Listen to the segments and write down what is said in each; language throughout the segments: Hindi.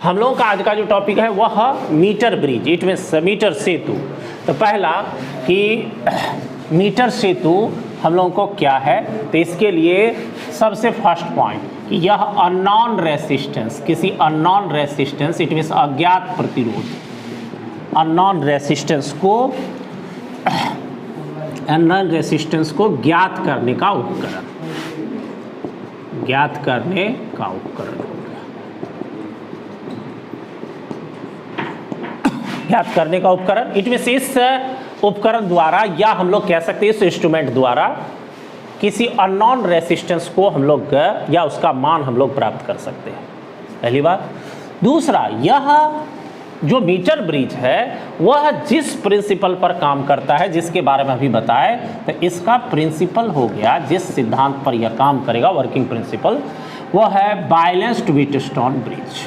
हम लोगों का आज का जो टॉपिक है वह metre bridge, it means metre सेतु। तो पहला कि मीटर सेतु हम लोगों को क्या है, तो इसके लिए सबसे फर्स्ट पॉइंट कि यह अननोन रेसिस्टेंस, किसी अननोन रेसिस्टेंस, इट मीन्स अज्ञात प्रतिरोध, अननोन रेसिस्टेंस को ज्ञात करने का उपकरण, ज्ञात करने का उपकरण हो गया, ज्ञात करने का उपकरण। इट मीन्स इस उपकरण द्वारा, या हम लोग कह सकते हैं इस इंस्ट्रूमेंट द्वारा किसी अननोन रेसिस्टेंस को हम लोग या उसका मान हम लोग प्राप्त कर सकते हैं, पहली बात। दूसरा, यह जो मीटर ब्रिज है वह जिस प्रिंसिपल पर काम करता है, जिसके बारे में अभी बताए, तो इसका प्रिंसिपल हो गया, जिस सिद्धांत पर यह काम करेगा, वर्किंग प्रिंसिपल, वह है balanced Wheatstone bridge,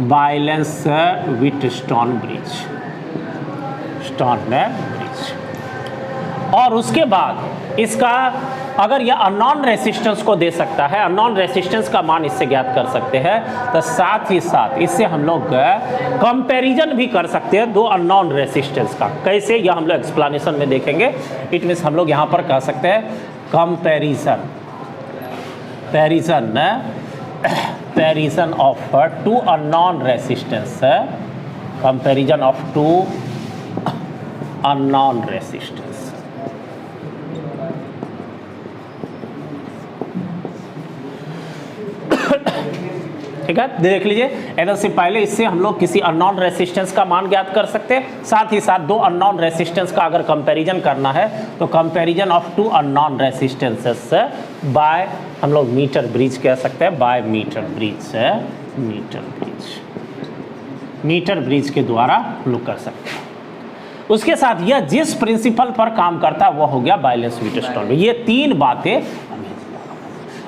balance Wheatstone bridge, stone bridge. और उसके बाद इसका, अगर यह अननोन रेसिस्टेंस को दे सकता है, अननोन रेसिस्टेंस का मान इससे ज्ञात कर सकते हैं, तो साथ ही साथ इससे हम लोग कंपैरिजन भी कर सकते हैं दो अननोन रेसिस्टेंस का। कैसे, यह हम लोग एक्सप्लेनेशन में देखेंगे। इट मीन्स हम लोग यहाँ पर कह सकते हैं comparison, comparison of two unknown resistance, comparison of two unknown resistance। ठीक है, देख लीजिए, एकदम से पहले इससे हम लोग किसी अननोन रेसिस्टेंस का मान ज्ञात कर सकते हैं, साथ ही साथ दो अननोन रेसिस्टेंस का अगर कंपैरिजन करना है तो comparison of two unknown resistances by, हम लोग मीटर ब्रिज कह सकते हैं, by metre bridge, metre bridge के द्वारा हम लोग कर सकते हैं। उसके साथ यह जिस प्रिंसिपल पर काम करता है वह हो गया बैलेंस व्हीटस्टोन। ये तीन बातें।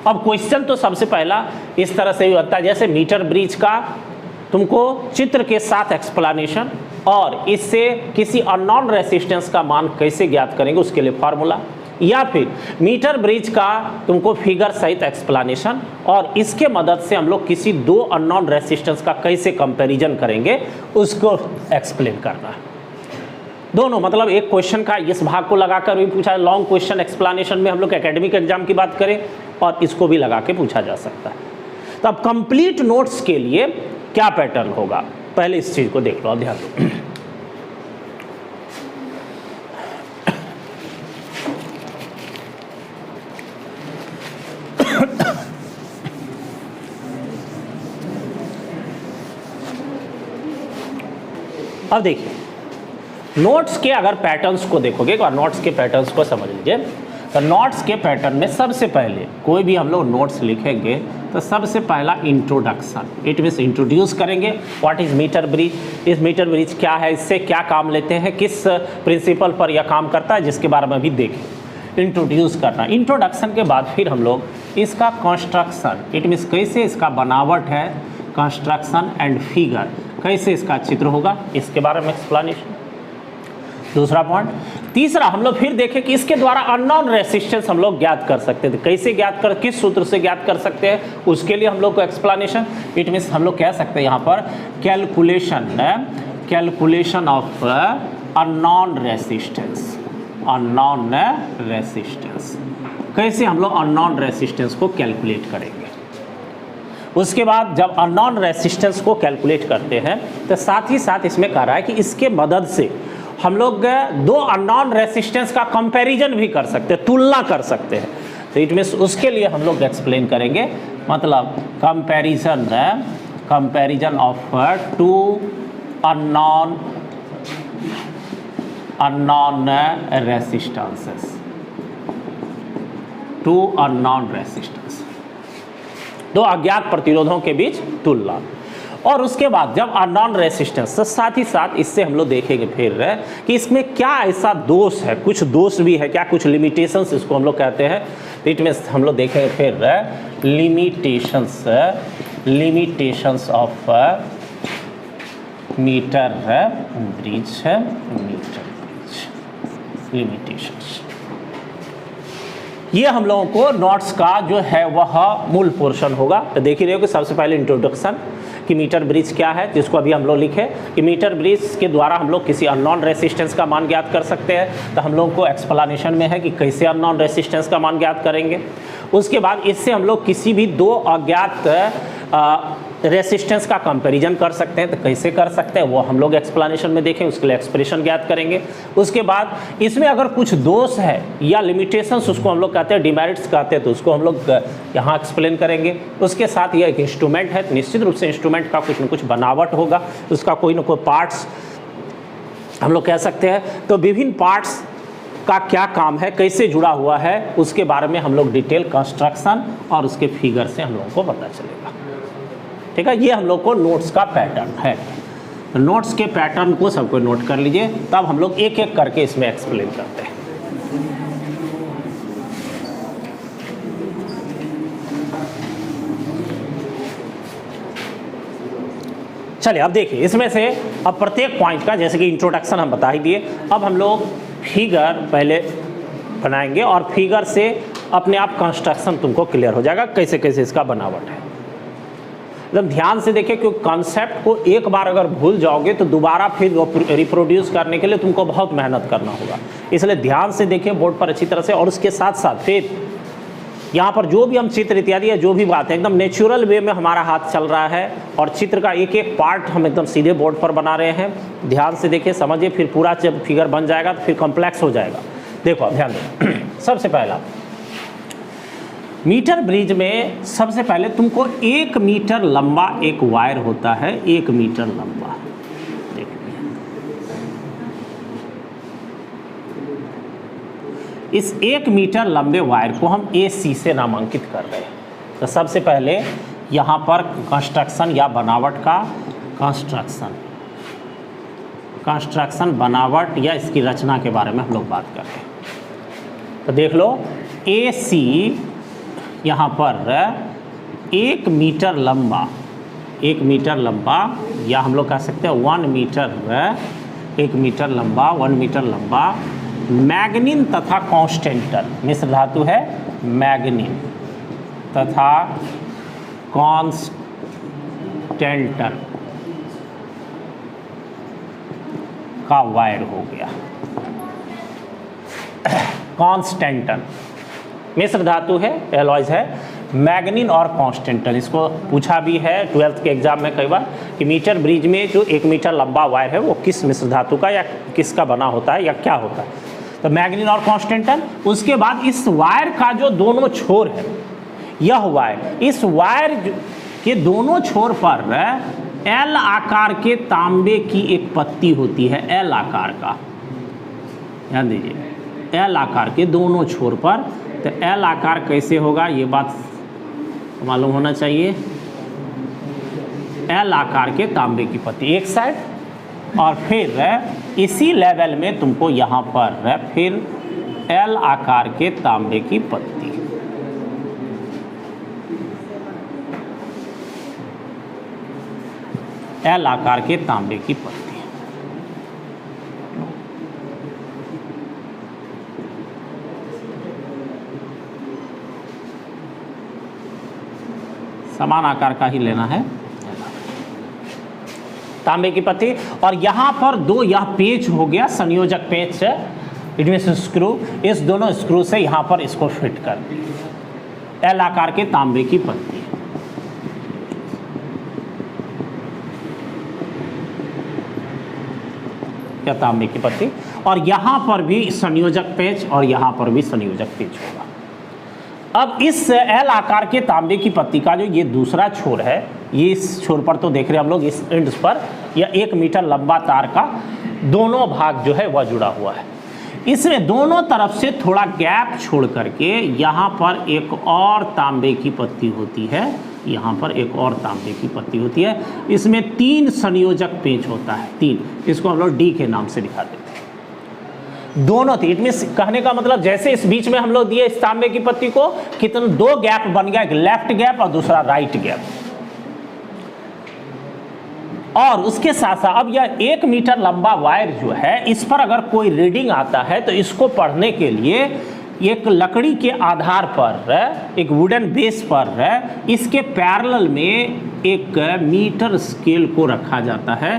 अब क्वेश्चन तो सबसे पहला इस तरह से भी होता है, जैसे मीटर ब्रिज का तुमको चित्र के साथ एक्सप्लेनेशन, और इससे किसी अननोन रेसिस्टेंस का मान कैसे ज्ञात करेंगे उसके लिए फार्मूला, या फिर मीटर ब्रिज का तुमको फिगर सहित एक्सप्लेनेशन, और इसके मदद से हम लोग किसी दो अननोन रेसिस्टेंस का कैसे कंपैरिजन करेंगे उसको एक्सप्लेन करना है। दोनों, मतलब एक क्वेश्चन का इस भाग को लगाकर भी पूछा, लॉन्ग क्वेश्चन एक्सप्लेनेशन में हम लोग एकेडमिक एग्जाम की बात करें और इसको भी लगा के पूछा जा सकता है। तो अब कंप्लीट नोट्स के लिए क्या पैटर्न होगा, पहले इस चीज को देख लो, ध्यान दो। अब देखिए, नोट्स के अगर पैटर्न्स को देखोगे, एक बार नोट्स के पैटर्न्स को समझ लीजिए। तो नोट्स के पैटर्न में सबसे पहले कोई भी हम लोग नोट्स लिखेंगे तो सबसे पहला इंट्रोडक्शन, इट मीन्स इंट्रोड्यूस करेंगे व्हाट इज मीटर ब्रिज, इस मीटर ब्रिज क्या है, इससे क्या काम लेते हैं, किस प्रिंसिपल पर यह काम करता है, जिसके बारे में भी देखें। इंट्रोड्यूस करना, इंट्रोडक्शन के बाद फिर हम लोग इसका कंस्ट्रक्शन, इट मीन्स कैसे इसका बनावट है, कंस्ट्रक्शन एंड फिगर, कैसे इसका चित्र होगा, इसके बारे में एक्सप्लेनेशन। दूसरा पॉइंट। तीसरा, हम लोग फिर देखें कि इसके द्वारा अननोन रेसिस्टेंस हम लोग ज्ञात कर सकते थे, कैसे ज्ञात कर, किस सूत्र से ज्ञात कर सकते हैं, उसके लिए हम लोग को एक्सप्लेनेशन। इट मीन्स हम लोग कह सकते हैं यहाँ पर calculation of unknown resistance, unknown resistance, कैसे हम लोग अननोन रेसिस्टेंस को कैलकुलेट करेंगे। उसके बाद जब अननोन रेसिस्टेंस को कैलकुलेट करते हैं तो साथ ही साथ इसमें कह रहा है कि इसके मदद से हम लोग दो अननोन रेसिस्टेंस का कंपैरिजन भी कर सकते हैं, तुलना कर सकते हैं। तो इट मीन्स उसके लिए हम लोग एक्सप्लेन करेंगे, मतलब comparison of two unknown resistances, two unknown resistance, दो अज्ञात प्रतिरोधों के बीच तुलना। और उसके बाद जब अननोन रेसिस्टेंस, तो साथ ही साथ इससे हम लोग देखेंगे फिर कि इसमें क्या ऐसा दोष है, कुछ दोष भी है क्या, कुछ लिमिटेशंस इसको हम लोग कहते हैं। इट मीन्स हम लोग देखेंगे फिर limitations of metre bridge, limitations. ये हम लोगों को नोट्स का जो है वह मूल पोर्शन होगा। तो देख ही रहे हो कि सबसे पहले इंट्रोडक्शन, कि मीटर ब्रिज क्या है, जिसको अभी हम लोग लिखे कि मीटर ब्रिज के द्वारा हम लोग किसी अननोन रेसिस्टेंस का मान ज्ञात कर सकते हैं। तो हम लोग को एक्सप्लेनेशन में है कि कैसे अननोन रेसिस्टेंस का मान ज्ञात करेंगे। उसके बाद इससे हम लोग किसी भी दो अज्ञात रेसिस्टेंस का कंपैरिजन कर सकते हैं। तो कैसे कर सकते हैं वो हम लोग एक्सप्लेनेशन में देखें, उसके लिए एक्सप्रेशन ज्ञात करेंगे। उसके बाद इसमें अगर कुछ दोष है या लिमिटेशंस, उसको हम लोग कहते हैं डिमेरिट्स कहते हैं, तो उसको हम लोग यहाँ एक्सप्लेन करेंगे। उसके साथ यह एक इंस्ट्रूमेंट है, तो निश्चित रूप से इंस्ट्रूमेंट का कुछ न कुछ बनावट होगा, उसका कोई ना कोई पार्ट्स हम लोग कह सकते हैं। तो विभिन्न पार्ट्स का क्या काम है, कैसे जुड़ा हुआ है, उसके बारे में हम लोग डिटेल कंस्ट्रक्शन और उसके फिगर से हम लोगों को पता चलेगा। ठीक है, ये हम लोग को नोट्स का पैटर्न है। तो नोट्स के पैटर्न को सबको नोट कर लीजिए, तब हम लोग एक एक करके इसमें एक्सप्लेन करते हैं। चलिए अब देखिए, इसमें से अब प्रत्येक पॉइंट का जैसे कि इंट्रोडक्शन हम बता ही दिए, अब हम लोग फिगर पहले बनाएंगे और फिगर से अपने आप कंस्ट्रक्शन तुमको क्लियर हो जाएगा कैसे कैसे इसका बनावट है। एकदम ध्यान से देखिए, क्योंकि कॉन्सेप्ट को एक बार अगर भूल जाओगे तो दोबारा फिर रिप्रोड्यूस करने के लिए तुमको बहुत मेहनत करना होगा। इसलिए ध्यान से देखिए बोर्ड पर अच्छी तरह से, और उसके साथ साथ फिर यहाँ पर जो भी हम चित्र इत्यादि या जो भी बात है एकदम नेचुरल वे में हमारा हाथ चल रहा है और चित्र का एक एक पार्ट हम एकदम सीधे बोर्ड पर बना रहे हैं। ध्यान से देखिए, समझिए, फिर पूरा जब फिगर बन जाएगा तो फिर कॉम्प्लेक्स हो जाएगा। देखो ध्यान दो, सबसे पहला मीटर ब्रिज में सबसे पहले तुमको 1 मीटर लंबा एक वायर होता है, 1 मीटर लंबा। देखिए इस 1 मीटर लंबे वायर को हम AC से नामांकित कर रहे हैं। तो सबसे पहले यहाँ पर कंस्ट्रक्शन या बनावट का कंस्ट्रक्शन बनावट या इसकी रचना के बारे में हम लोग बात कर रहे हैं। तो देख लो, AC यहाँ पर 1 मीटर लंबा, 1 मीटर लंबा, या हम लोग कह सकते हैं 1 मीटर, 1 मीटर लंबा, 1 मीटर लंबा मैग्नीन तथा कॉन्स्टेंटन, मिश्र धातु है मैग्नीन तथा कॉन्स्टेंटन का वायर हो गया। कॉन्स्टेंटन मिश्र धातु है, एलॉयज है, मैग्नीन और कॉन्स्टेंटन। इसको पूछा भी है 12th के एग्जाम में कई बार कि मीटर ब्रिज में जो 1 मीटर लंबा वायर है वो किस मिश्र धातु का या किसका बना होता है या क्या होता है। तो मैग्नीन और कॉन्स्टेंटन। उसके बाद इस वायर का जो दोनों छोर है, यह वायर, इस वायर के दोनों छोर पर एल आकार के तांबे की एक पत्ती होती है, एल आकार का, ध्यान दीजिए, एल आकार के दोनों छोर पर। तो एल आकार कैसे होगा ये बात मालूम होना चाहिए। एल आकार के तांबे की पत्ती एक साइड, और फिर इसी लेवल में तुमको यहाँ पर फिर एल आकार के तांबे की पत्ती, एल आकार के तांबे की पत्ती। समान आकार का ही लेना है, तांबे की पत्ती। और यहाँ पर दो, यह पेच हो गया, संयोजक पेच है, इट मीन्स स्क्रू। इस दोनों स्क्रू से यहाँ पर इसको फिट कर दिया, एल आकार के तांबे की पत्ती। या तांबे की पत्ती, और यहाँ पर भी संयोजक पेच और यहाँ पर भी संयोजक पेच होगा। अब इस एल आकार के तांबे की पत्ती का जो ये दूसरा छोर है, ये इस छोर पर तो देख रहे हैं हम लोग, इस एंड्स पर या 1 मीटर लंबा तार का दोनों भाग जो है वह जुड़ा हुआ है। इसमें दोनों तरफ से थोड़ा गैप छोड़ करके यहाँ पर एक और तांबे की पत्ती होती है, यहाँ पर एक और तांबे की पत्ती होती है। इसमें 3 संयोजक पेच होता है, 3, इसको हम लोग डी के नाम से दिखा देते हैं। दोनों थी, इट मीन्स कहने का मतलब जैसे इस बीच में हम लोग दिए इस तांबे की पत्ती को, कितने 2 गैप बन गया, एक लेफ्ट गैप और दूसरा राइट गैप। और उसके साथ साथ अब यह 1 मीटर लंबा वायर जो है, इस पर अगर कोई रीडिंग आता है तो इसको पढ़ने के लिए एक लकड़ी के आधार पर, एक वुडन बेस पर इसके पैरेलल में एक मीटर स्केल को रखा जाता है।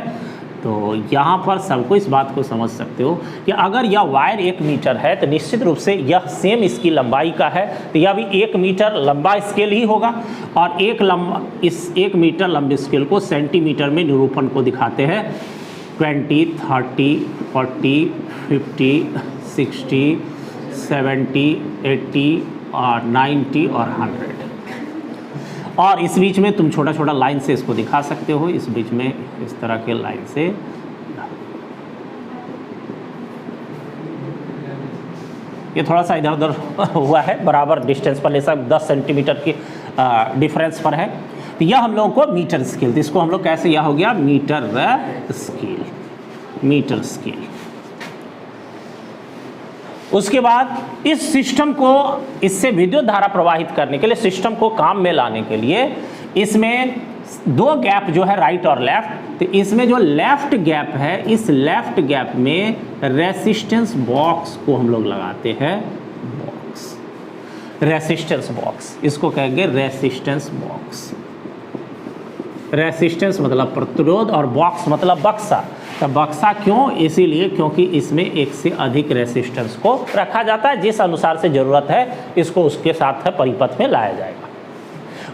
तो यहाँ पर सबको इस बात को समझ सकते हो कि अगर यह वायर 1 मीटर है तो निश्चित रूप से यह सेम इसकी लंबाई का है, तो यह भी 1 मीटर लंबा स्केल ही होगा। और इस 1 मीटर लंबे स्केल को सेंटीमीटर में निरूपण को दिखाते हैं। 20, 30, 40, 50, 60, 70, 80 और 90 और 100। और इस बीच में तुम छोटा छोटा लाइन से इसको दिखा सकते हो, इस बीच में इस तरह के लाइन से। ये थोड़ा सा इधर उधर हुआ है, बराबर डिस्टेंस पर, जैसा 10 सेंटीमीटर की डिफरेंस पर है। तो यह हम लोगों को मीटर स्केल, तो इसको हम लोग कैसे, यह हो गया मीटर स्केल, मीटर स्केल। उसके बाद इस सिस्टम को, इससे विद्युत धारा प्रवाहित करने के लिए, सिस्टम को काम में लाने के लिए इसमें 2 गैप जो है राइट और लेफ्ट, तो इसमें जो लेफ्ट गैप है, इस लेफ्ट गैप में रेसिस्टेंस बॉक्स को हम लोग लगाते हैं। बॉक्स, रेसिस्टेंस बॉक्स, इसको कहेंगे रेसिस्टेंस बॉक्स। रेसिस्टेंस मतलब प्रतिरोध और बॉक्स मतलब बक्सा। तो बक्सा क्यों, इसीलिए क्योंकि इसमें एक से अधिक रेसिस्टेंस को रखा जाता है, जिस अनुसार से ज़रूरत है इसको उसके साथ परिपथ में लाया जाएगा।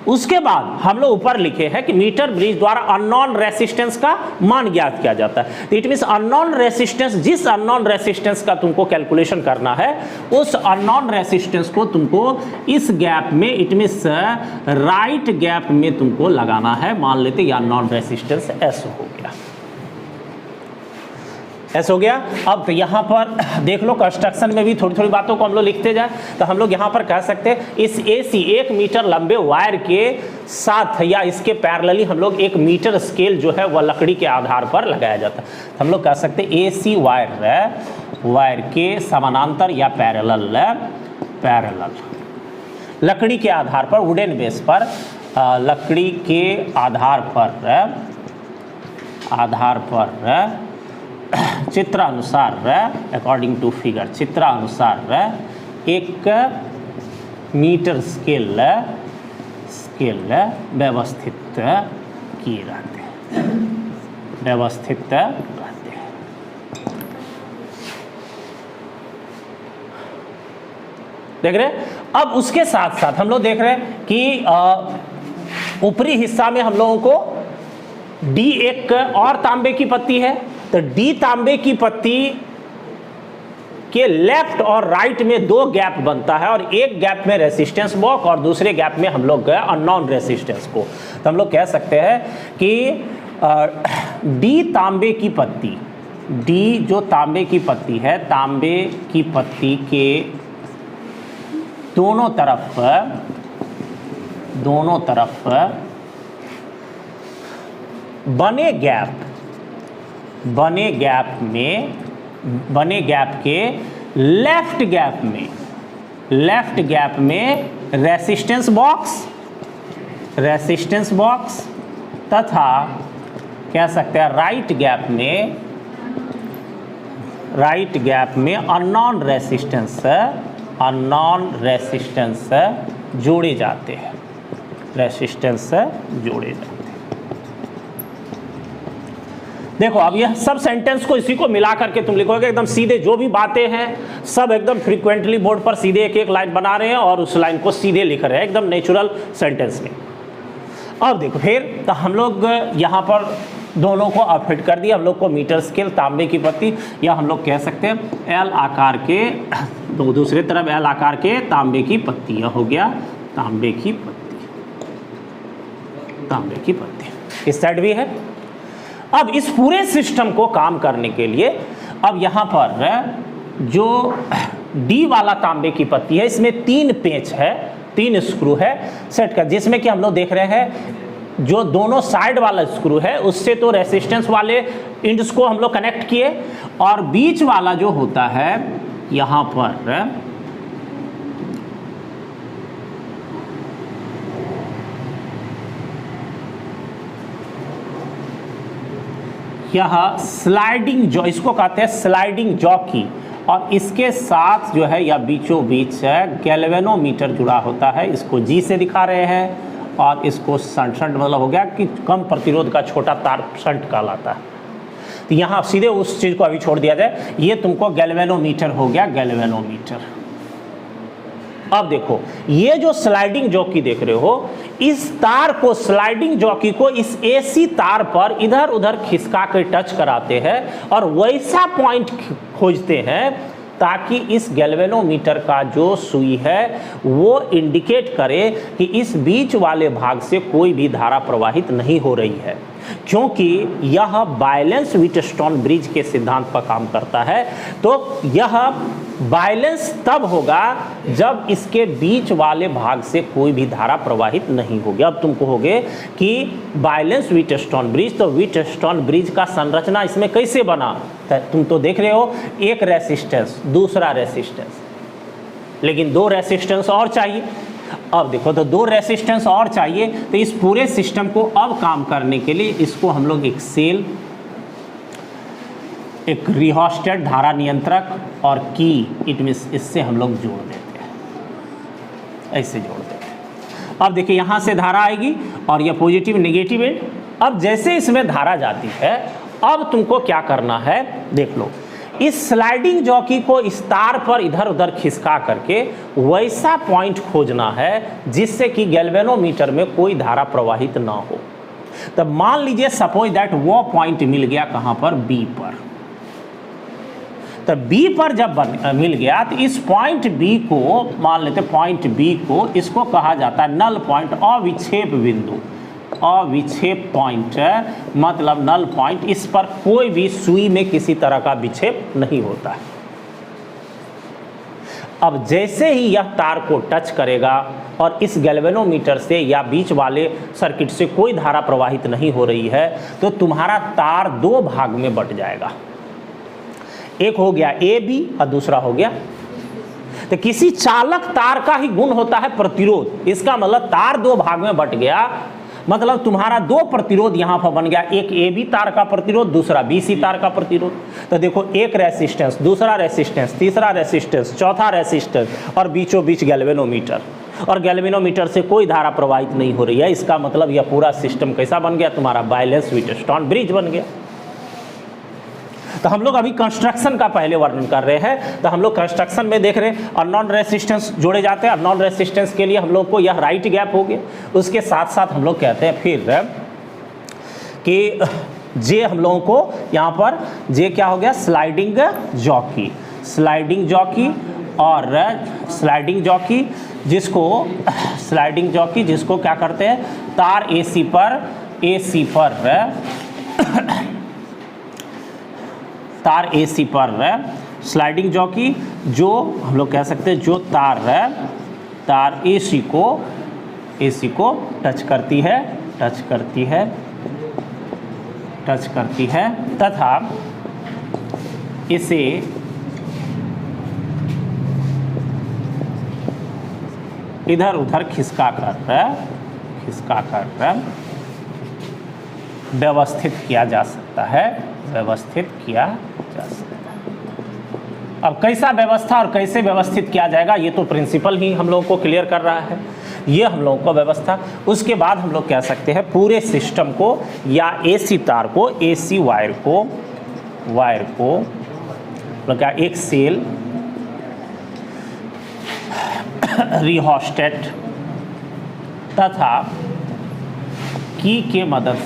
उसके बाद हम लोग ऊपर लिखे हैं कि मीटर ब्रिज द्वारा अननोन रेसिस्टेंस का मान ज्ञात किया जाता है। तो इट मीन्स अननोन रेसिस्टेंस, जिस अननोन रेसिस्टेंस का तुमको कैलकुलेशन करना है, उस अननोन रेसिस्टेंस को तुमको इस गैप में, इट मीन्स राइट गैप में तुमको लगाना है। मान लेते ये अननोन रेसिस्टेंस एस हो गया, ऐसा हो गया। अब यहाँ पर देख लो, कंस्ट्रक्शन में भी थोड़ी थोड़ी बातों को हम लोग लिखते जाए तो हम लोग यहाँ पर कह सकते हैं इस AC 1 मीटर लंबे वायर के साथ या इसके पैरेलली हम लोग 1 मीटर स्केल जो है वह लकड़ी के आधार पर लगाया जाता है। तो हम लोग कह सकते हैं AC वायर के समानांतर या पैरेलल लकड़ी के आधार पर, वुडन बेस पर, लकड़ी के आधार पर चित्रानुसार, अकॉर्डिंग टू फिगर, चित्रानुसार 1 मीटर स्केल व्यवस्थित किए रहते हैं, व्यवस्थित रहते हैं। देख रहे हैं। अब उसके साथ साथ हम लोग देख रहे हैं कि ऊपरी हिस्सा में हम लोगों को D एक और तांबे की पत्ती है, तो D तांबे की पत्ती के लेफ्ट और राइट में 2 गैप बनता है, और एक गैप में रेसिस्टेंस बॉक्स और दूसरे गैप में हम लोग अननोन रेसिस्टेंस को। तो हम लोग कह सकते हैं कि D तांबे की पत्ती, D जो तांबे की पत्ती है, तांबे की पत्ती के दोनों तरफ बने गैप के लेफ्ट गैप में रेसिस्टेंस बॉक्स तथा कह सकते हैं राइट गैप में अननोन रेसिस्टेंस जोड़े जाते हैं, देखो अब यह सब सेंटेंस को इसी को मिला करके तुम लिखोगे एकदम सीधे, जो भी बातें हैं सब एकदम फ्रीक्वेंटली बोर्ड पर सीधे एक लाइन बना रहे हैं और उस लाइन को सीधे लिख रहे हैं एकदम नेचुरल सेंटेंस में। अब देखो फिर तो हम लोग यहाँ पर दोनों को अब फिट कर दिया, हम लोग को मीटर स्केल तांबे की पत्ती, या हम लोग कह सकते हैं एल आकार के, तो दूसरी तरफ एल आकार के तांबे की पत्ती, यह हो गया तांबे की पत्ती, इस साइड भी है। अब इस पूरे सिस्टम को काम करने के लिए अब यहाँ पर जो D वाला तांबे की पत्ती है, इसमें 3 पेंच है, 3 स्क्रू है सेट का, जिसमें कि हम लोग देख रहे हैं जो दोनों साइड वाला स्क्रू है उससे तो रेसिस्टेंस वाले इंड्स को हम लोग कनेक्ट किए, और बीच वाला जो होता है यहाँ पर यह स्लाइडिंग जॉ, इसको कहते हैं स्लाइडिंग जॉकी, और इसके साथ जो है या बीचों बीच गैल्वेनोमीटर जुड़ा होता है, इसको जी से दिखा रहे हैं, और इसको शंट मतलब हो गया कि कम प्रतिरोध का छोटा तार शंट कहलाता है। तो यहाँ सीधे उस चीज़ को अभी छोड़ दिया जाए, ये तुमको गैल्वेनोमीटर हो गया, गैल्वेनोमीटर। अब देखो ये जो स्लाइडिंग जॉकी देख रहे हो, इस तार को, स्लाइडिंग जॉकी को इस एसी तार पर इधर उधर खिसका कर टच कराते हैं और वैसा पॉइंट खोजते हैं ताकि इस गैल्वेनोमीटर का जो सुई है वो इंडिकेट करे कि इस बीच वाले भाग से कोई भी धारा प्रवाहित नहीं हो रही है, क्योंकि यह बैलेंस व्हीटस्टोन ब्रिज के सिद्धांत पर काम करता है। तो यह बैलेंस तब होगा जब इसके बीच वाले भाग से कोई भी धारा प्रवाहित नहीं होगी। अब तुम कहोगे कि बैलेंस व्हीटस्टोन ब्रिज, तो व्हीटस्टोन ब्रिज का संरचना इसमें कैसे बना? तुम तो देख रहे हो, एक रेसिस्टेंस, दूसरा रेसिस्टेंस, लेकिन दो रेसिस्टेंस और चाहिए। अब देखो तो दो रेसिस्टेंस और चाहिए, तो इस पूरे सिस्टम को अब काम करने के लिए इसको हम लोग एक सेल, एक रिहोस्टेट धारा नियंत्रक और की, इट मीन्स इससे हम लोग जोड़ देते हैं, ऐसे जोड़ देते हैं। अब देखिए यहाँ से धारा आएगी और यह पॉजिटिव नेगेटिव एंड। अब जैसे इसमें धारा जाती है, अब तुमको क्या करना है देख लो, इस स्लाइडिंग जॉकी को इस तार पर इधर उधर खिसका करके वैसा पॉइंट खोजना है जिससे कि गैल्वेनोमीटर में कोई धारा प्रवाहित ना हो। तब मान लीजिए सपोज दैट वो पॉइंट मिल गया कहां पर? बी पर। तो बी पर जब मिल गया तो इस पॉइंट बी को मान लेते, पॉइंट बी को इसको कहा जाता है नल पॉइंट, अविक्षेप बिंदु, अविक्षेप पॉइंट मतलब नल पॉइंट। इस पर कोई भी सुई में किसी तरह का विक्षेप नहीं होता है। अब जैसे ही यह तार को टच करेगा और इस गैल्वेनोमीटर से या बीच वाले सर्किट से कोई धारा प्रवाहित नहीं हो रही है, तो तुम्हारा तार दो भाग में बट जाएगा। एक हो गया ए बी और दूसरा हो गया, तो किसी चालक तार का ही गुण होता है प्रतिरोध। इसका मतलब तार दो भाग में बट गया, मतलब तुम्हारा दो प्रतिरोध यहां पर बन गया, एक ए बी तार का प्रतिरोध, दूसरा बी सी तार का प्रतिरोध। तो देखो एक रेसिस्टेंस, दूसरा रेसिस्टेंस, तीसरा रेसिस्टेंस, चौथा रेसिस्टेंस और बीचों बीच गैल्वेनोमीटर, और गैल्वेनोमीटर से कोई धारा प्रवाहित नहीं हो रही है। इसका मतलब यह पूरा सिस्टम कैसा बन गया? तुम्हारा बैलेंस व्हीटस्टोन ब्रिज बन गया। तो हम लोग अभी कंस्ट्रक्शन का पहले वर्णन कर रहे हैं। तो हम लोग कंस्ट्रक्शन में देख रहे हैं और नॉन रेसिस्टेंस जोड़े जाते हैं, और नॉन रेसिस्टेंस के लिए हम लोग को यह राइट गैप हो गया। उसके साथ साथ हम लोग कहते हैं फिर कि जे हम लोगों को यहाँ पर जे क्या हो गया? स्लाइडिंग जॉकी, स्लाइडिंग जॉकी और स्लाइडिंग जॉकी, जिसको स्लाइडिंग जॉकी जिसको क्या करते हैं? तार एसी पर तार एसी पर स्लाइडिंग जॉकी, जो हम लोग कह सकते हैं जो तार एसी को टच करती है तथा इसे इधर उधर खिसका कर व्यवस्थित किया जा सकता है, अब कैसा व्यवस्था और कैसे व्यवस्थित किया जाएगा ये तो प्रिंसिपल ही हम लोगों को क्लियर कर रहा है। ये हम लोगों को व्यवस्था, उसके बाद हम लोग कह सकते हैं पूरे सिस्टम को या एसी तार को, एसी वायर को मतलब क्या? एक सेल, रिहोस्टेट तथा की के मदद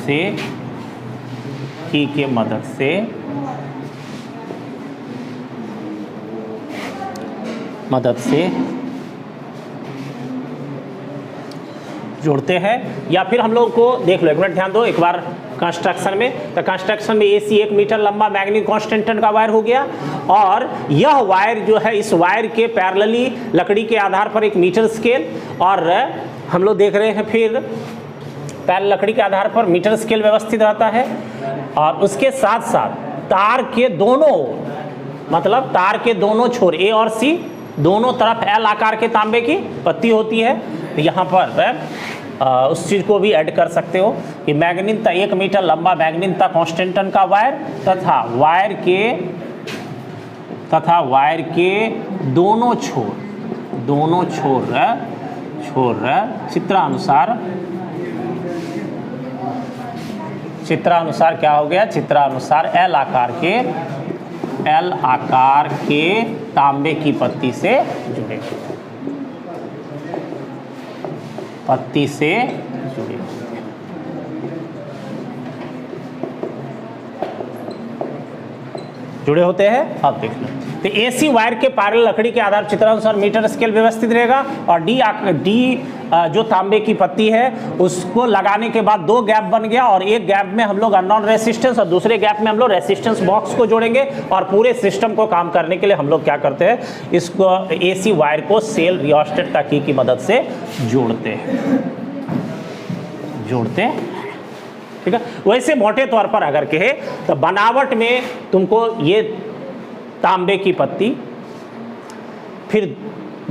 से जोड़ते हैं। या फिर हम लोग को देख लो, एक मिनट ध्यान दो एक बार कंस्ट्रक्शन में। तो कंस्ट्रक्शन में एसी 1 मीटर लंबा मैग्नीज कांस्टेंटन का वायर हो गया, और यह वायर जो है, इस वायर के पैरेलली लकड़ी के आधार पर एक मीटर स्केल, और हम लोग देख रहे हैं फिर पैरेलल लकड़ी के आधार पर मीटर स्केल व्यवस्थित रहता है। और उसके साथ साथ तार के दोनों, मतलब तार के दोनों छोर ए और सी दोनों तरफ एल आकार के तांबे की पत्ती होती है। तो यहाँ पर उस चीज़ को भी ऐड कर सकते हो कि मैग्नीज 1 मीटर लंबा मैग्नीज कांस्टेंटन का वायर तथा तथा वायर के दोनों छोर चित्रानुसार क्या हो गया, चित्रानुसार एल आकार के तांबे की पत्ती से जुड़े होते हैं। अब देख लो, तो एसी वायर के पैरेलल लकड़ी के आधार चित्रानुसार मीटर स्केल व्यवस्थित रहेगा, और डी जो तांबे की पत्ती है उसको लगाने के बाद 2 गैप बन गया, और एक गैप में हम लोग अननोन रेसिस्टेंस और दूसरे गैप में हम लोग रेसिस्टेंस बॉक्स को जोड़ेंगे, और पूरे सिस्टम को काम करने के लिए हम लोग क्या करते हैं, इसको एसी वायर को सेल रियोस्टेट का की मदद से जोड़ते हैं। ठीक है, वैसे मोटे तौर पर अगर कहे तो बनावट में तुमको ये तांबे की पत्ती, फिर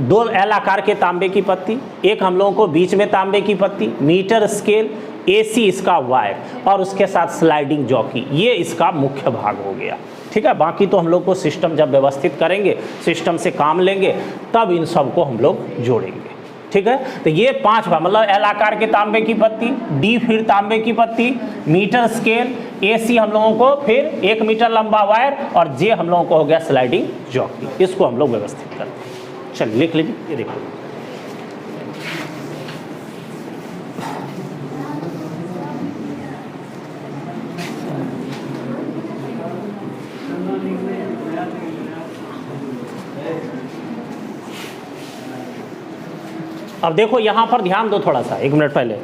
2 एल आकार के तांबे की पत्ती, एक हम लोगों को बीच में तांबे की पत्ती, मीटर स्केल, एसी इसका वायर, और उसके साथ स्लाइडिंग जॉकी, ये इसका मुख्य भाग हो गया। ठीक है, बाकी तो हम लोग को सिस्टम जब व्यवस्थित करेंगे, सिस्टम से काम लेंगे, तब इन सबको हम लोग जोड़ेंगे। ठीक है, तो ये 5 भाग, मतलब एल आकार के तांबे की पत्ती, डी फिर तांबे की पत्ती, मीटर स्केल, एसी हम लोगों को फिर 1 मीटर लंबा वायर, और जे हम लोगों को हो गया स्लाइडिंग जॉकी। इसको हम लोग व्यवस्थित करते हैं। चलिए लिख लीजिए, ये देखो। अब देखो यहाँ पर ध्यान दो थोड़ा सा, 1 मिनट पहले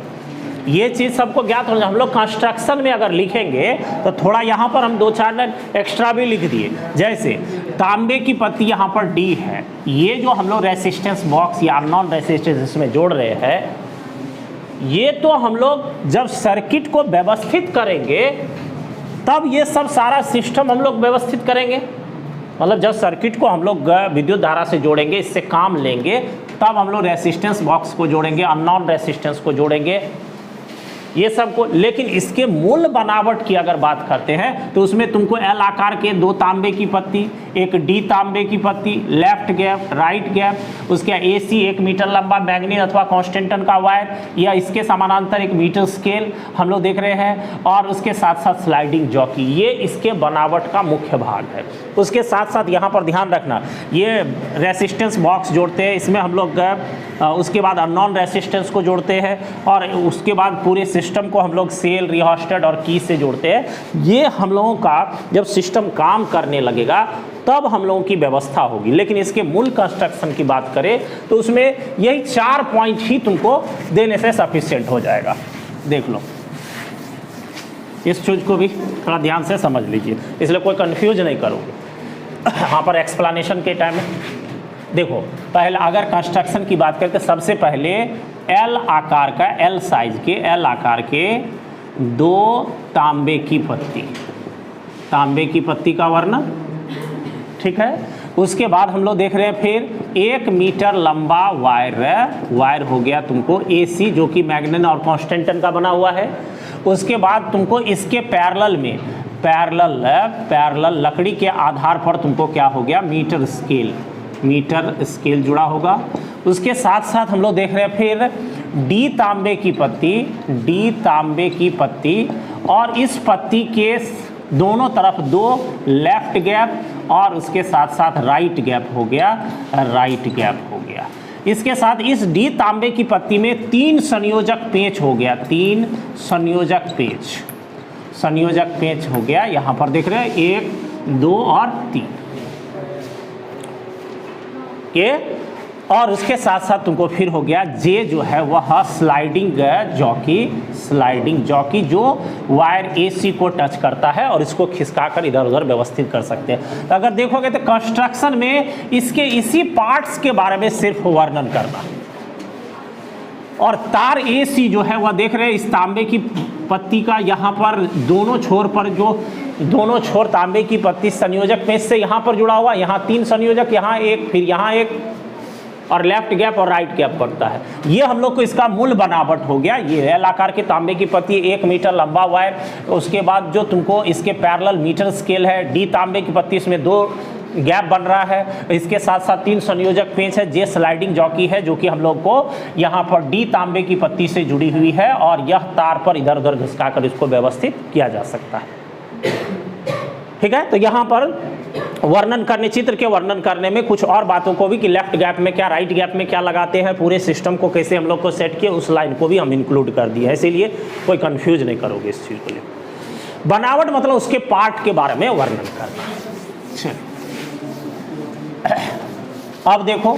ये चीज़ सबको ज्ञात हो। हम लोग कंस्ट्रक्शन में अगर लिखेंगे तो थोड़ा यहाँ पर हम 2-4 लाइन एक्स्ट्रा भी लिख दिए। जैसे तांबे की पत्ती यहाँ पर डी है, ये जो हम लोग रेसिस्टेंस बॉक्स या नॉन रेसिस्टेंस इसमें जोड़ रहे हैं, ये तो हम लोग जब सर्किट को व्यवस्थित करेंगे तब ये सब सारा सिस्टम हम लोग व्यवस्थित करेंगे। मतलब जब सर्किट को हम लोग विद्युत धारा से जोड़ेंगे, इससे काम लेंगे, तब हम लोग रेसिस्टेंस बॉक्स को जोड़ेंगे, अननोन रेसिस्टेंस को जोड़ेंगे, ये सब को। लेकिन इसके मूल बनावट की अगर बात करते हैं तो उसमें तुमको एल आकार के 2 तांबे की पत्ती, एक डी तांबे की पत्ती, लेफ्ट गैप, राइट गैप, उसके एसी 1 मीटर लंबा मैग्नीज अथवा कॉन्स्टेंटन का वायर या इसके समानांतर 1 मीटर स्केल हम लोग देख रहे हैं, और उसके साथ साथ स्लाइडिंग जॉकी, ये इसके बनावट का मुख्य भाग है। उसके साथ साथ यहाँ पर ध्यान रखना, ये रेसिस्टेंस बॉक्स जोड़ते हैं, इसमें हम लोग उसके बाद अननोन रेसिस्टेंस को जोड़ते हैं, और उसके बाद पूरे सिस्टम को हम लोग सेल, रिहोस्टेट और की से जोड़ते हैं। ये हम लोगों का जब सिस्टम काम करने लगेगा तब हम लोगों की व्यवस्था होगी। लेकिन इसके मूल कंस्ट्रक्शन की बात करें तो उसमें यही 4 पॉइंट ही तुमको देने से सफिशिएंट हो जाएगा। देख लो, इस चीज़ को भी थोड़ा ध्यान से समझ लीजिए, इसलिए कोई कंफ्यूज नहीं करोगे यहाँ पर एक्सप्लेनेशन के टाइम में। देखो, पहले अगर कंस्ट्रक्शन की बात करें तो सबसे पहले एल आकार का, एल साइज के, एल आकार के 2 तांबे की पत्ती का वर्णन। ठीक है, उसके बाद हम लोग देख रहे हैं फिर 1 मीटर लंबा वायर हो गया तुमको एसी, जो कि मैग्नेट और कॉन्स्टेंटन का बना हुआ है। उसके बाद तुमको इसके पैरेलल में पैरेलल लकड़ी के आधार पर तुमको क्या हो गया, मीटर स्केल जुड़ा होगा। उसके साथ साथ हम लोग देख रहे हैं फिर डी तांबे की पत्ती, और इस पत्ती के दोनों तरफ 2 लेफ्ट गैप, और उसके साथ साथ राइट गैप हो गया। इसके साथ इस डी तांबे की पत्ती में 3 संयोजक पेंच हो गया, 3 संयोजक पेंच हो गया। यहाँ पर देख रहे हैं 1, 2 और 3 के, और उसके साथ साथ तुमको फिर हो गया जे, जो है वह स्लाइडिंग जॉकी, जो वायर एसी को टच करता है और इसको खिसकाकर इधर उधर व्यवस्थित कर सकते हैं। तो अगर देखोगे तो कंस्ट्रक्शन में इसके इसी पार्ट्स के बारे में सिर्फ वर्णन करना। और तार एसी जो है वह देख रहे हैं इस तांबे की पत्ती का, यहाँ पर दोनों छोर तांबे की पत्ती संयोजक पेंच से यहाँ पर जुड़ा हुआ, यहाँ 3 संयोजक, यहाँ 1, फिर यहाँ 1, और लेफ्ट गैप और राइट गैप पड़ता है। ये हम लोग को इसका मूल बनावट हो गया। ये एल आकार की तांबे की पत्ती, 1 मीटर लंबा वायर, उसके बाद जो तुमको इसके पैरेलल मीटर स्केल है, डी तांबे की पत्ती, इसमें 2 गैप बन रहा है। इसके साथ साथ 3 संयोजक पेंच है। जे स्लाइडिंग जॉकी है जो कि हम लोग को यहाँ पर डी तांबे की पत्ती से जुड़ी हुई है और यह तार पर इधर उधर घिसका कर इसको व्यवस्थित किया जा सकता है। ठीक है, तो यहाँ पर वर्णन करने, चित्र के वर्णन करने में कुछ और बातों को भी कि लेफ्ट गैप में क्या, राइट गैप में क्या लगाते हैं, पूरे सिस्टम को कैसे हम लोग को सेट किए, उस लाइन को भी हम इंक्लूड कर दिए हैं, इसीलिए कोई कंफ्यूज नहीं करोगे इस चीज़ को लिए। बनावट मतलब उसके पार्ट के बारे में वर्णन करना। अब देखो,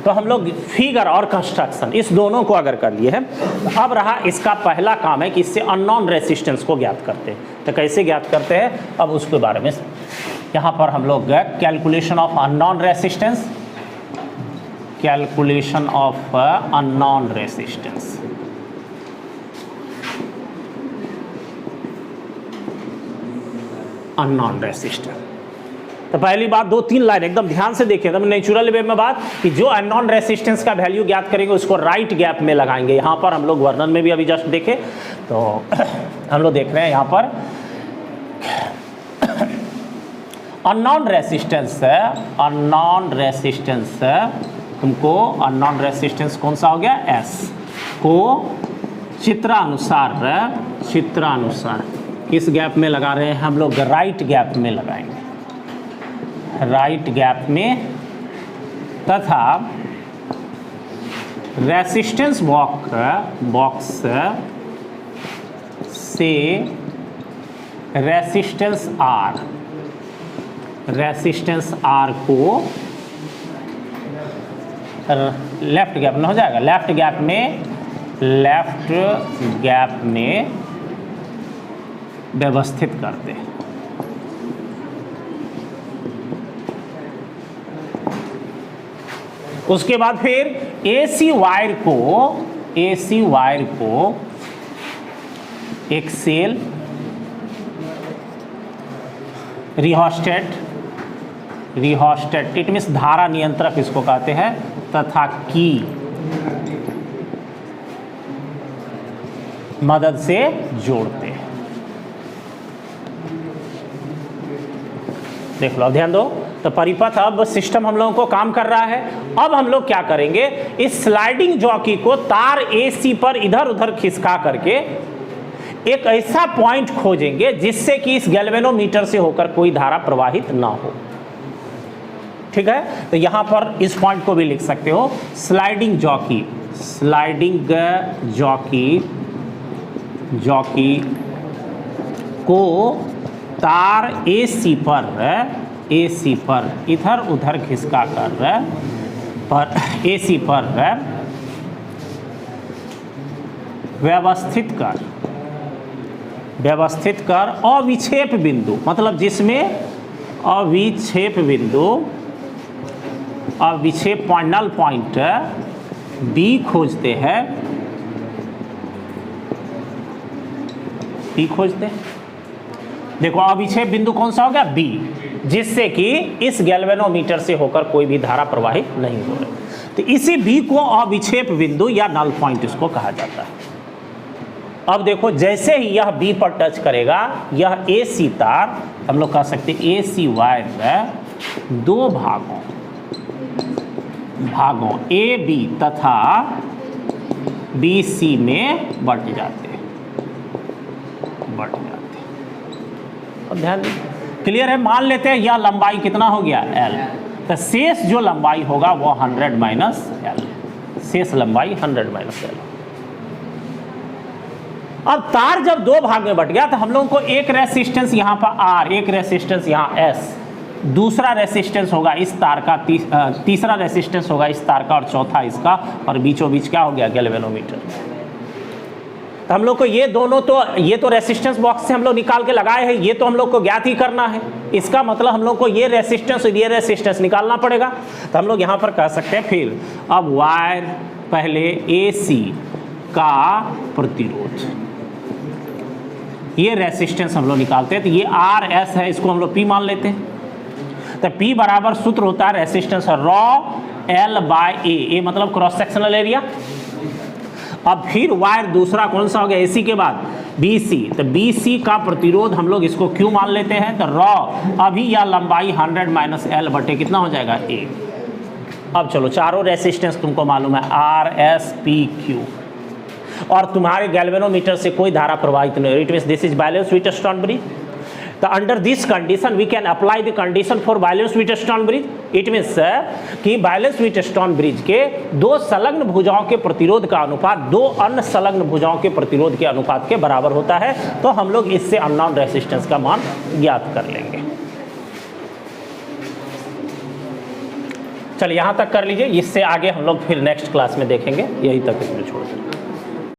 तो हम लोग फिगर और कंस्ट्रक्शन इस दोनों को अगर कर लिए हैं, तो अब रहा इसका पहला काम है कि इससे अननोन रेसिस्टेंस को ज्ञात करते हैं। तो कैसे ज्ञात करते हैं, अब उसके बारे में यहाँ पर हम लोग calculation of unknown resistance, calculation of unknown resistance. Unknown resistance, तो पहली बात 2-3 लाइन एकदम ध्यान से देखें, एकदम नेचुरल वे में बात कि जो अननोन रेसिस्टेंस का वैल्यू ज्ञात करेंगे उसको राइट गैप में लगाएंगे। यहाँ पर हम लोग वर्णन में भी अभी जस्ट देखे, तो हम लोग देख रहे हैं यहाँ पर अननोन रेसिस्टेंस है, अननोन रेसिस्टेंस है, तुमको अननोन रेसिस्टेंस कौन सा हो गया, एस को चित्रानुसार किस गैप में लगा रहे हैं हम लोग, राइट गैप में लगाएंगे, राइट गैप में, तथा रेसिस्टेंस बॉक्स से रेसिस्टेंस आर को लेफ्ट गैप में हो जाएगा, लेफ्ट गैप में व्यवस्थित करते हैं। उसके बाद फिर एसी वायर को एक सेल, रिहोस्टेट इट मीन्स धारा नियंत्रक इसको कहते हैं, तथा की मदद से जोड़ते हैं। देख लो, अब ध्यान दो, तो परिपथ अब सिस्टम हम लोगों को काम कर रहा है। अब हम लोग क्या करेंगे, इस स्लाइडिंग जॉकी को तार एसी पर इधर उधर खिसका करके एक ऐसा पॉइंट खोजेंगे जिससे कि इस गैल्वेनोमीटर से होकर कोई धारा प्रवाहित ना हो। ठीक है, तो यहां पर इस पॉइंट को भी लिख सकते हो, स्लाइडिंग जॉकी को तार एसी पर इधर उधर खिसका कर एसी पर व्यवस्थित कर अविक्षेप बिंदु, मतलब जिसमें अविक्षेप पॉइंट, नल पॉइंट बी खोजते हैं, देखो अविक्षेप बिंदु कौन सा हो गया, बी, जिससे कि इस गैल्वेनोमीटर से होकर कोई भी धारा प्रवाहित नहीं हो रही। तो इसी बी को अविक्षेप बिंदु या नल पॉइंट इसको कहा जाता है। अब देखो, जैसे ही यह बी पर टच करेगा, यह एसी तार, हम लोग कह सकते हैं एसी वायर 2 भागों ए बी तथा बी सी में बट जाते। अब ध्यान दीजिए, क्लियर है। मान लेते हैं यह लंबाई कितना हो गया, एल, तो शेष जो लंबाई होगा वो 100 माइनस एल, शेष लंबाई 100 माइनस एल। अब तार जब 2 भाग में बट गया तो हम लोगों को एक रेसिस्टेंस यहाँ पर आर, एक रेसिस्टेंस यहाँ एस, दूसरा रेसिस्टेंस होगा इस तार का, तीसरा रेसिस्टेंस होगा इस तार का, और चौथा इसका, और बीचों बीच क्या हो गया, गैल्वेनोमीटर। तो हम लोग को ये दोनों, तो ये तो रेसिस्टेंस बॉक्स से हम लोग निकाल के लगाए हैं, ये तो हम लोग को ज्ञात ही करना है। इसका मतलब हम लोग को ये रेसिस्टेंस और ये रेसिस्टेंस निकालना पड़ेगा। तो हम लोग यहाँ पर कह सकते हैं, फिर अब वायर पहले एसी का प्रतिरोध, ये रेसिस्टेंस हम लोग निकालते हैं, तो ये आर एस है, इसको हम लोग पी मान लेते हैं। तो पी बराबर सूत्र होता है रेसिस्टेंस रॉ एल बाय ए मतलब क्रॉस सेक्शनल एरिया। अब फिर वायर दूसरा कौन सा हो गया, एसी के बाद BC, तो BC का प्रतिरोध हम लोग इसको Q मान लेते हैं, तो रॉ अभी यह लंबाई 100 माइनस L बटे कितना हो जाएगा A। अब चलो चारों रेसिस्टेंस तुमको मालूम है R S P Q, और तुम्हारे गैल्वेनोमीटर से कोई धारा प्रवाहित नहीं, it means this is balance Wheatstone bridge. तो under this condition we can apply the condition for balance Wheatstone bridge. It means कि बैलेंस व्हीटस्टोन ब्रिज के दो संलग्न भुजाओं के प्रतिरोध का अनुपात दो अन्य संलग्न भुजाओं के प्रतिरोध के अनुपात के बराबर होता है। तो हम लोग इससे अननोन रेसिस्टेंस का मान ज्ञात कर लेंगे। चलिए यहाँ तक कर लीजिए, इससे आगे हम लोग फिर नेक्स्ट क्लास में देखेंगे, यही तक इसमें छोड़ देंगे।